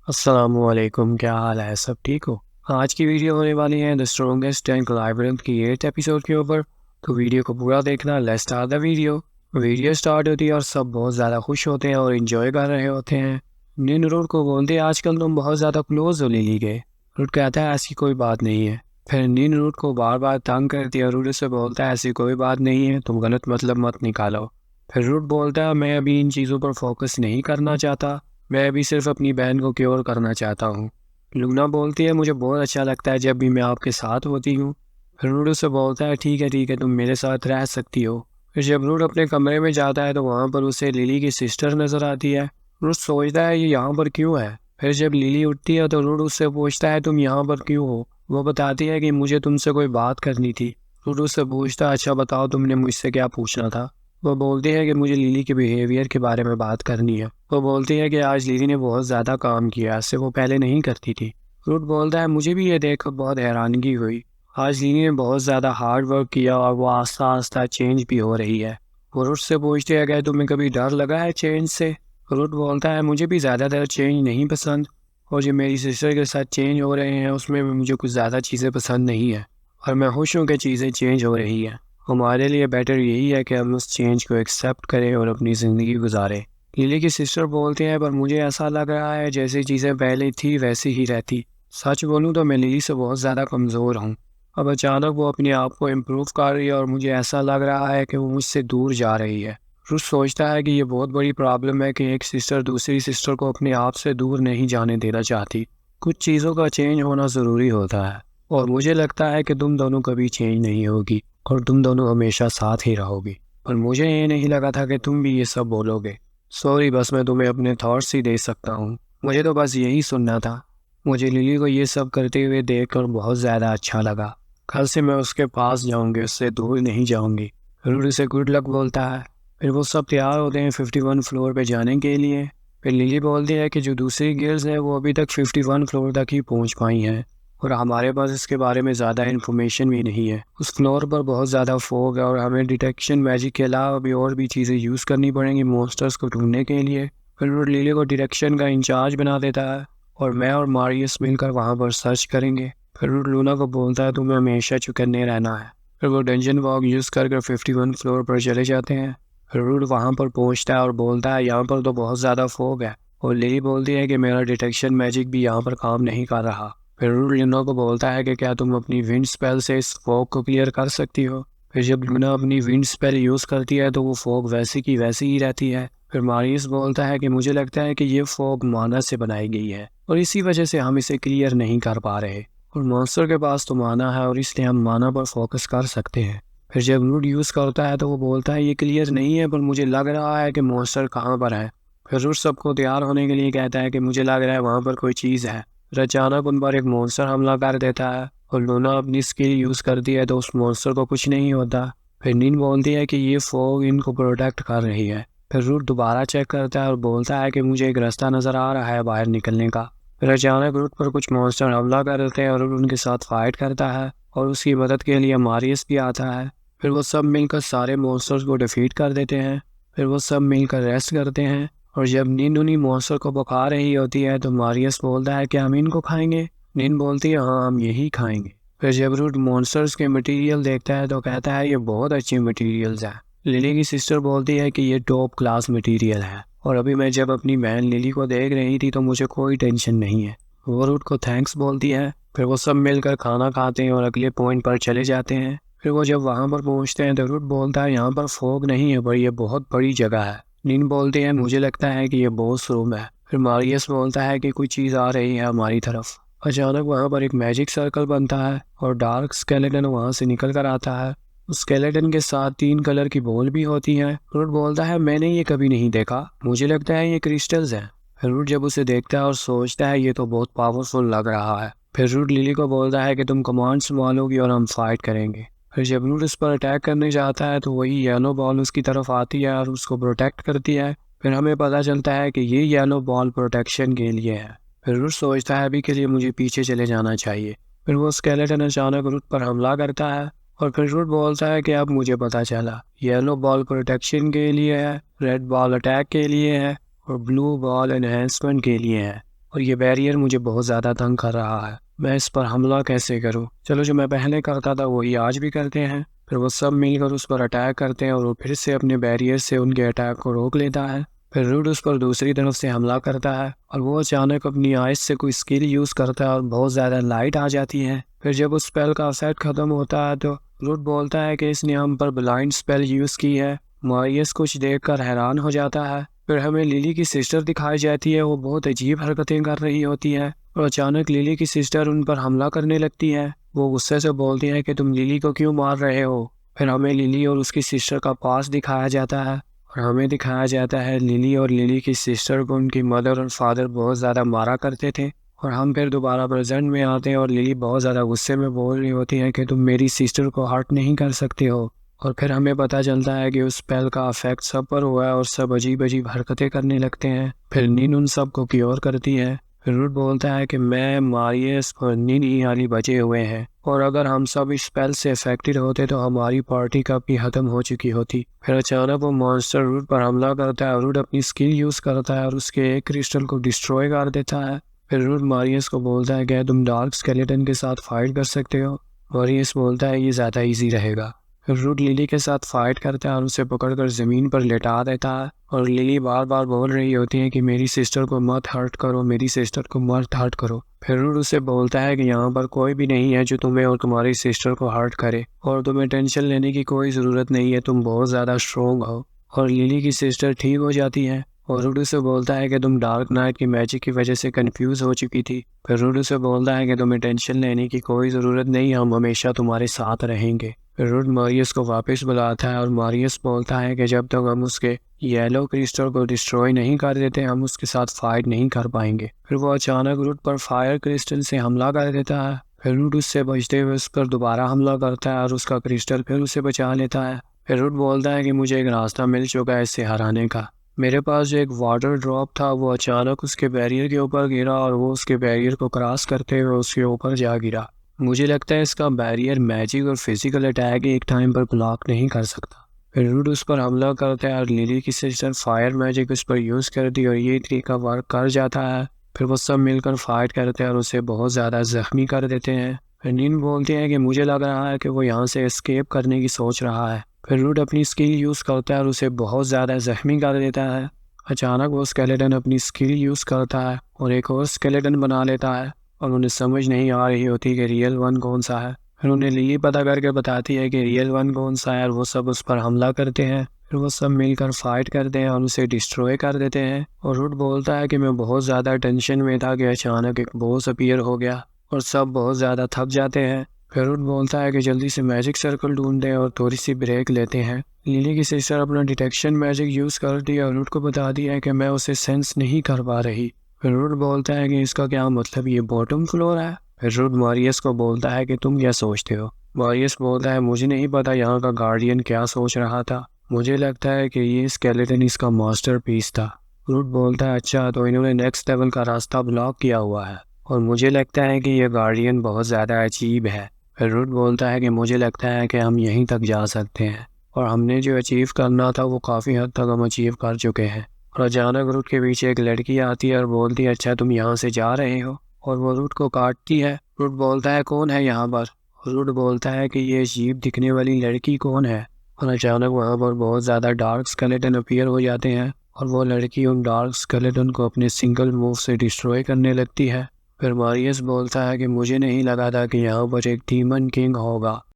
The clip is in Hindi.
अस्सलामुअलैकुम, क्या हाल है? सब ठीक हो? आज की वीडियो होने वाली है द स्ट्रॉन्गेस्ट एंड लाइब्रेंथ की 8th एपिसोड के ऊपर। तो वीडियो को पूरा देखना। Let's start the video. Video start होती है और सब बहुत ज़्यादा खुश होते हैं और इन्जॉय कर रहे होते हैं। निन रूट को बोलते हैं आजकल तुम बहुत ज़्यादा क्लोज हो लिली के। रूट कहता है ऐसी कोई बात नहीं है। फिर निन रूट को बार बार तंग करती है। रूट उससे बोलता है ऐसी कोई बात नहीं है, तुम गलत मतलब मत निकालो। फिर रूट बोलता है मैं अभी इन चीज़ों पर फोकस नहीं करना चाहता, मैं अभी सिर्फ अपनी बहन को क्योर करना चाहता हूँ। लूना बोलती है मुझे बहुत अच्छा लगता है जब भी मैं आपके साथ होती हूँ। फिर रूड उससे बोलता है ठीक है तुम मेरे साथ रह सकती हो। फिर जब रूड अपने कमरे में जाता है तो वहाँ पर उसे लिली की सिस्टर नज़र आती है। रूड सोचता है ये यहाँ पर क्यों है। फिर जब लिली उठती है तो रूड उससे पूछता है तुम यहाँ पर क्यों हो। वो बताती है कि मुझे तुमसे कोई बात करनी थी। रूड उससे पूछता है अच्छा बताओ तुमने मुझसे क्या पूछना था। वो बोलती है कि मुझे लिली के बिहेवियर के बारे में बात करनी है। वो बोलती है कि आज लिली ने बहुत ज़्यादा काम किया, इससे वो पहले नहीं करती थी। रूट बोलता है मुझे भी ये देखकर बहुत हैरानगी हुई। आज लिली ने बहुत ज़्यादा हार्ड वर्क किया और वो आस्ता आस्ता चेंज भी हो रही है। वो रूट से पूछते हैं कि तुम्हें कभी डर लगा है चेंज से। रूट बोलता है मुझे भी ज़्यादातर चेंज नहीं पसंद, और जो मेरी सिस्टर के साथ चेंज हो रहे हैं उसमें भी मुझे कुछ ज़्यादा चीज़ें पसंद नहीं है। और मैं खुश हूँ कि चीज़ें चेंज हो रही हैं। हमारे लिए बेटर यही है कि हम उस चेंज को एक्सेप्ट करें और अपनी ज़िंदगी गुजारें। लिली की सिस्टर बोलती हैं पर मुझे ऐसा लग रहा है जैसी चीज़ें पहले थी वैसी ही रहती। सच बोलूँ तो मैं लिली से बहुत ज़्यादा कमज़ोर हूँ। अब अचानक वो अपने आप को इम्प्रूव कर रही है और मुझे ऐसा लग रहा है कि वो मुझसे दूर जा रही है। रुस सोचता है कि ये बहुत बड़ी प्रॉब्लम है कि एक सिस्टर दूसरी सिस्टर को अपने आप से दूर नहीं जाने देना चाहती। कुछ चीज़ों का चेंज होना ज़रूरी होता है और मुझे लगता है कि तुम दोनों कभी चेंज नहीं होगी और तुम दोनों हमेशा साथ ही रहोगी। पर मुझे ये नहीं लगा था कि तुम भी ये सब बोलोगे। सॉरी, बस मैं तुम्हें अपने थॉट्स ही दे सकता हूँ। मुझे तो बस यही सुनना था। मुझे लिली को ये सब करते हुए देखकर बहुत ज़्यादा अच्छा लगा। कल से मैं उसके पास जाऊँगी, उससे दूर नहीं जाऊँगी। रूडी से गुड लक बोलता है। फिर वो सब तैयार होते हैं 51 फ्लोर पे जाने के लिए। फिर लिली बोलती है कि जो दूसरी गर्ल्स हैं वो अभी तक 51 फ्लोर तक ही पहुँच पाई हैं और हमारे पास इसके बारे में ज़्यादा इन्फॉर्मेशन भी नहीं है। उस फ्लोर पर बहुत ज़्यादा फोग है और हमें डिटेक्शन मैजिक के अलावा भी और भी चीज़ें यूज़ करनी पड़ेंगी मॉन्स्टर्स को ढूंढने के लिए। फिर वो लिली को डिटेक्शन का इंचार्ज बना देता है और मैं और मारियस मिलकर वहाँ पर सर्च करेंगे। फिर वो लूना को बोलता है तुम्हें हमेशा चौकन्ने रहना है। फिर वो डंजन वॉक यूज़ कर 51 फ्लोर पर चले जाते हैं। फिर रूड वहाँ पर पहुँचता है और बोलता है यहाँ पर तो बहुत ज़्यादा फोग है, और लिली बोलती है कि मेरा डिटेक्शन मैजिक भी यहाँ पर काम नहीं कर रहा। फिर रूड लूना को बोलता है कि क्या तुम अपनी विंड स्पेल से इस फॉग को क्लियर कर सकती हो। फिर जब लूना अपनी विंड स्पेल यूज़ करती है तो वो फॉग वैसी की वैसी ही रहती है। फिर मारियस बोलता है कि मुझे लगता है कि ये फॉग माना से बनाई गई है और इसी वजह से हम इसे क्लियर नहीं कर पा रहे, और मॉन्स्टर के पास तो माना है और इसलिए हम माना पर फोकस कर सकते हैं। फिर जब रूड यूज़ करता है तो वो बोलता है ये क्लियर नहीं है पर मुझे लग रहा है कि मॉन्स्टर कहाँ पर है। फिर रूड सबको तैयार होने के लिए कहता है कि मुझे लग रहा है वहाँ पर कोई चीज़ है। फिर अचानक उन पर एक मॉन्स्टर हमला कर देता है और लूना अपनी स्किल यूज़ करती है तो उस मॉन्स्टर को कुछ नहीं होता। फिर नीन बोलती है कि ये फॉग इनको प्रोटेक्ट कर रही है। फिर रूट दोबारा चेक करता है और बोलता है कि मुझे एक रास्ता नज़र आ रहा है बाहर निकलने का। फिर अचानक रूट पर कुछ मॉन्स्टर हमला कर देते हैं और रूट उनके साथ फाइट करता है और उसकी मदद के लिए मारियस भी आता है। फिर वो सब मिलकर सारे मॉन्स्टर्स को डिफीट कर देते हैं। फिर वो सब मिलकर रेस्ट करते हैं और जब नीन उन्हीं मॉन्स्टर को पका रही होती है तो मारियस बोलता है कि हम इनको खाएंगे। नीन बोलती है हाँ हम यही खाएंगे। फिर जब रूट मॉन्स्टर्स के मटेरियल देखता है तो कहता है ये बहुत अच्छे मटेरियल्स हैं। लिली की सिस्टर बोलती है कि ये टॉप क्लास मटेरियल है और अभी मैं जब अपनी बहन लिली को देख रही थी तो मुझे कोई टेंशन नहीं है। वो रूट को थैंक्स बोलती है। फिर वो सब मिलकर खाना खाते हैं और अगले पॉइंट पर चले जाते हैं। फिर वो जब वहाँ पर पहुँचते हैं तो रूट बोलता है यहाँ पर फोग नहीं है पर यह बहुत बड़ी जगह है। नीन बोलते हैं मुझे लगता है कि यह बॉस रूम है। फिर मारियस बोलता है कि कोई चीज़ आ रही है हमारी तरफ। अचानक वहाँ पर एक मैजिक सर्कल बनता है और डार्क स्केलेटन वहाँ से निकल कर आता है। उस स्केलेटन के साथ 3 कलर की बॉल भी होती हैं। रूट बोलता है मैंने ये कभी नहीं देखा, मुझे लगता है ये क्रिस्टल्स हैं। रूट जब उसे देखता है और सोचता है ये तो बहुत पावरफुल लग रहा है। फिर रूट लिली को बोलता है कि तुम कमांड संभालोगी और हम फाइट करेंगे। फिर जब रूट उस पर अटैक करने जाता है तो वही येलो बॉल उसकी तरफ आती है और उसको प्रोटेक्ट करती है। फिर हमें पता चलता है कि ये येलो बॉल प्रोटेक्शन के लिए है। फिर रूट सोचता है अभी के लिए मुझे पीछे चले जाना चाहिए। फिर वो स्केलेटन अचानक रूट पर हमला करता है और फिर रूट बोलता है कि अब मुझे पता चला, येलो बॉल प्रोटेक्शन के लिए है, रेड बॉल अटैक के लिए है और ब्लू बॉल एनहेंसमेंट के लिए है। और ये बैरियर मुझे बहुत ज़्यादा तंग कर रहा है। मैं इस पर हमला कैसे करूँ? चलो, जो मैं पहले करता था वही आज भी करते हैं। फिर वो सब मिलकर उस पर अटैक करते हैं और वो फिर से अपने बैरियर से उनके अटैक को रोक लेता है। फिर रूट उस पर दूसरी तरफ से हमला करता है और वो अचानक अपनी आइस से कोई स्किल यूज़ करता है और बहुत ज़्यादा लाइट आ जाती है। फिर जब उस स्पेल का असर ख़त्म होता है तो रूट बोलता है कि इसने हम पर ब्लाइंड स्पेल यूज़ की है। मारियस कुछ देखकर हैरान हो जाता है। फिर हमें लिली की सिस्टर दिखाई जाती है। वो बहुत अजीब हरकतें कर रही होती है और अचानक लिली की सिस्टर उन पर हमला करने लगती है। वो गुस्से से बोलती है कि तुम लिली को क्यों मार रहे हो। फिर हमें लिली और उसकी सिस्टर का पास दिखाया जाता है और हमें दिखाया जाता है लिली और लिली की सिस्टर को उनकी मदर और फादर बहुत ज़्यादा मारा करते थे। और हम फिर दोबारा प्रेजेंट में आते हैं और लिली बहुत ज़्यादा गुस्से में बोल रही होती है कि तुम मेरी सिस्टर को हर्ट नहीं कर सकते हो। और फिर हमें पता चलता है कि उस स्पेल का इफेक्ट सब पर हुआ है और सब अजीब अजीब हरकतें करने लगते हैं। फिर नीन उन सब को क्योर करती है। फिर रूट बोलता है कि मैं, मारियस और नीन ही हाली बचे हुए हैं और अगर हम सब इस स्पेल से अफेक्टेड होते तो हमारी पार्टी कब भी खत्म हो चुकी होती। फिर अचानक वो मॉन्स्टर रूट पर हमला करता है। रूट अपनी स्किल यूज़ करता है और उसके एक क्रिस्टल को डिस्ट्रॉय कर देता है। फिर रूट मारियस को बोलता है कि तुम डार्क स्केलेटन के साथ फाइट कर सकते हो। मारियस बोलता है ये ज़्यादा ईजी रहेगा। फिर रूट लिली के साथ फाइट करता है और उसे पकड़कर ज़मीन पर लेटा देता है और लिली बार बार बोल रही होती है कि मेरी सिस्टर को मत हर्ट करो, मेरी सिस्टर को मत हर्ट करो। फिर रूट उसे बोलता है कि यहाँ पर कोई भी नहीं है जो तुम्हें और तुम्हारी सिस्टर को हर्ट करे और तुम्हें टेंशन लेने की कोई ज़रूरत नहीं है, तुम बहुत ज़्यादा स्ट्रोंग हो। और लिली की सिस्टर ठीक हो जाती है और रूट उसे बोलता है कि तुम डार्क नाइट की मैजिक की वजह से कंफ्यूज हो चुकी थी। फिर रूट उसे बोलता है कि तुम्हें टेंशन लेने की कोई ज़रूरत नहीं, हम हमेशा तुम्हारे साथ रहेंगे। फिर रूट मारियस को वापस बुलाता है और मारियस बोलता है कि जब तक हम उसके येलो क्रिस्टल को डिस्ट्रॉय नहीं कर देते हम उसके साथ फाइट नहीं कर पाएंगे। फिर वो अचानक रूट पर फायर क्रिस्टल से हमला कर देता है। फिर रूट उससे बचते हुए उस पर दोबारा हमला करता है और उसका क्रिस्टल फिर उसे बचा लेता है। फिर रूट बोलता है कि मुझे एक रास्ता मिल चुका है इससे हराने का। मेरे पास जो एक वाटर ड्रॉप था वो अचानक उसके बैरियर के ऊपर गिरा और वो उसके बैरियर को क्रॉस करते हुए उसके ऊपर जा गिरा। मुझे लगता है इसका बैरियर मैजिक और फिजिकल अटैक एक टाइम पर ब्लॉक नहीं कर सकता। फिर रूट उस पर हमला करता है और लिली की सिस्टर फायर मैजिक उस पर यूज़ करती है और ये तरीका वर्क कर जाता है। फिर वो सब मिलकर फाइट करते हैं और उसे बहुत ज़्यादा जख्मी कर देते हैं। फिर नीन बोलते हैं कि मुझे लग रहा है कि वो यहाँ से एस्केप करने की सोच रहा है। फिर रूट अपनी स्किल यूज़ करता है और उसे बहुत ज़्यादा जख्मी कर देता है। अचानक वो स्केलेटन अपनी स्किल यूज़ करता है और एक और स्केलेटन बना लेता है और उन्हें समझ नहीं आ रही होती कि रियल वन कौन सा है। फिर उन्हें लिली पता करके बताती है कि रियल वन कौन सा है और वो सब उस पर हमला करते हैं। फिर वो सब मिलकर फाइट करते हैं और उसे डिस्ट्रॉय कर देते हैं। और रूट बोलता है कि मैं बहुत ज़्यादा टेंशन में था कि अचानक एक बॉस अपीयर हो गया और सब बहुत ज़्यादा थक जाते हैं। फिर रूट बोलता है कि जल्दी से मैजिक सर्कल ढूंढते हैं और थोड़ी सी ब्रेक लेते हैं। लिली की सिस्टर अपना डिटेक्शन मैजिक यूज़ करती है और रूट को बताती है कि मैं उसे सेंस नहीं कर पा रही। फिर रूट बोलता है कि इसका क्या मतलब, ये बॉटम फ्लोर है। फिर रूट मारियस को बोलता है कि तुम क्या सोचते हो। मारियस बोलता है मुझे नहीं पता यहाँ का गार्डियन क्या सोच रहा था, मुझे लगता है कि ये स्केलेटन इसका मास्टरपीस था। रूट बोलता है अच्छा, तो इन्होंने नेक्स्ट लेवल का रास्ता ब्लॉक किया हुआ है और मुझे लगता है कि ये गार्डियन बहुत ज़्यादा अजीब है। फिर रूट बोलता है कि मुझे लगता है कि हम यहीं तक जा सकते हैं और हमने जो अचीव करना था वो काफ़ी हद तक हम अचीव कर चुके हैं। और अचानक रूट के पीछे एक लड़की आती है और बोलती है अच्छा तुम यहाँ से जा रहे हो, और वो रूट को काटती है। रूट बोलता है कौन है यहाँ पर। रूट बोलता है कि ये अजीब दिखने वाली लड़की कौन है। और अचानक वहाँ पर बहुत ज़्यादा डार्क स्केलेटन अपीयर हो जाते हैं और वो लड़की उन डार्क स्केलेटन को अपने सिंगल मूव से डिस्ट्रॉय करने लगती है। फिर मारियस बोलता है कि मुझे नहीं लगा था कि यहाँ पर एक डीमन किंग होगा।